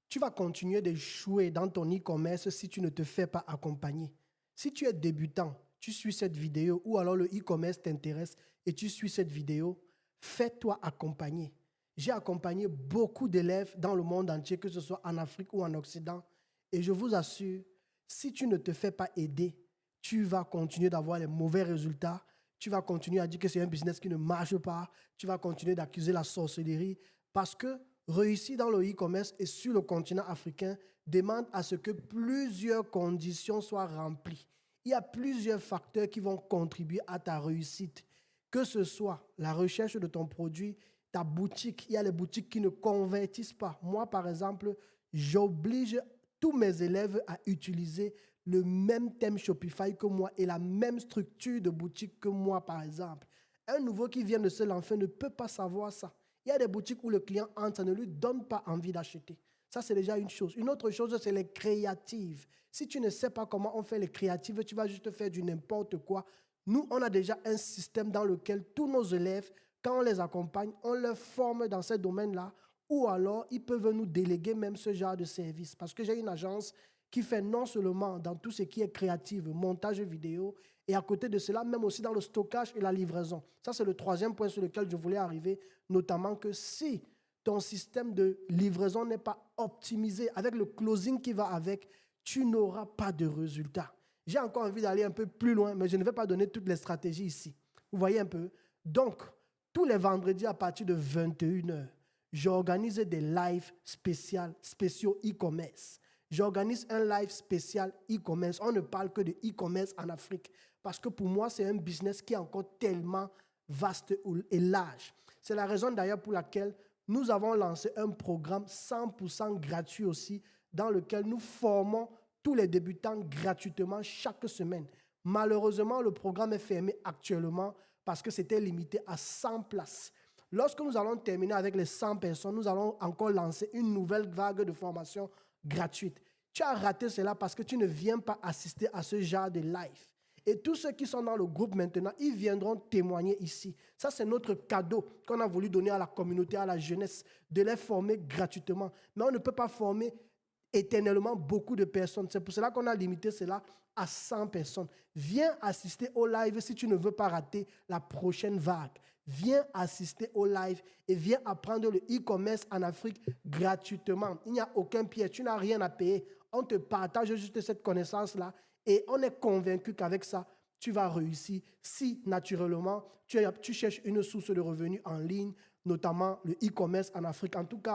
tu vas continuer d'échouer dans ton e-commerce si tu ne te fais pas accompagner. Si tu es débutant, tu suis cette vidéo ou alors le e-commerce t'intéresse et tu suis cette vidéo, fais-toi accompagner. J'ai accompagné beaucoup d'élèves dans le monde entier, que ce soit en Afrique ou en Occident, et je vous assure, si tu ne te fais pas aider, tu vas continuer d'avoir les mauvais résultats, tu vas continuer à dire que c'est un business qui ne marche pas, tu vas continuer d'accuser la sorcellerie, parce que réussir dans le e-commerce et sur le continent africain demande à ce que plusieurs conditions soient remplies. Il y a plusieurs facteurs qui vont contribuer à ta réussite, que ce soit la recherche de ton produit, ta boutique. Il y a les boutiques qui ne convertissent pas. Moi, par exemple, j'oblige tous mes élèves à utiliser le même thème Shopify que moi et la même structure de boutique que moi, par exemple. Un nouveau qui vient de se lancer ne peut pas savoir ça. Il y a des boutiques où le client entre, ça ne lui donne pas envie d'acheter. Ça, c'est déjà une chose. Une autre chose, c'est les créatives. Si tu ne sais pas comment on fait les créatives, tu vas juste faire du n'importe quoi. Nous, on a déjà un système dans lequel tous nos élèves, quand on les accompagne, on les forme dans ces domaines-là, ou alors ils peuvent nous déléguer même ce genre de service. Parce que j'ai une agence qui fait non seulement dans tout ce qui est créatif, montage vidéo, et à côté de cela, même aussi dans le stockage et la livraison. Ça, c'est le troisième point sur lequel je voulais arriver, notamment que si ton système de livraison n'est pas optimisé avec le closing qui va avec, tu n'auras pas de résultat. J'ai encore envie d'aller un peu plus loin, mais je ne vais pas donner toutes les stratégies ici. Vous voyez un peu? Donc, tous les vendredis à partir de 21h, j'organise des lives spéciaux e-commerce. J'organise un live spécial e-commerce. On ne parle que de e-commerce en Afrique parce que pour moi, c'est un business qui est encore tellement vaste et large. C'est la raison d'ailleurs pour laquelle nous avons lancé un programme 100% gratuit aussi dans lequel nous formons tous les débutants gratuitement chaque semaine. Malheureusement, le programme est fermé actuellement parce que c'était limité à 100 places. Lorsque nous allons terminer avec les 100 personnes, nous allons encore lancer une nouvelle vague de formation gratuite. Tu as raté cela parce que tu ne viens pas assister à ce genre de live. Et tous ceux qui sont dans le groupe maintenant, ils viendront témoigner ici. Ça, c'est notre cadeau qu'on a voulu donner à la communauté, à la jeunesse, de les former gratuitement. Mais on ne peut pas former éternellement beaucoup de personnes. C'est pour cela qu'on a limité cela à 100 personnes. Viens assister au live si tu ne veux pas rater la prochaine vague. Viens assister au live et viens apprendre le e-commerce en Afrique gratuitement. Il n'y a aucun piège, tu n'as rien à payer. On te partage juste cette connaissance-là et on est convaincu qu'avec ça, tu vas réussir si naturellement tu cherches une source de revenus en ligne, notamment le e-commerce en Afrique. En tout cas,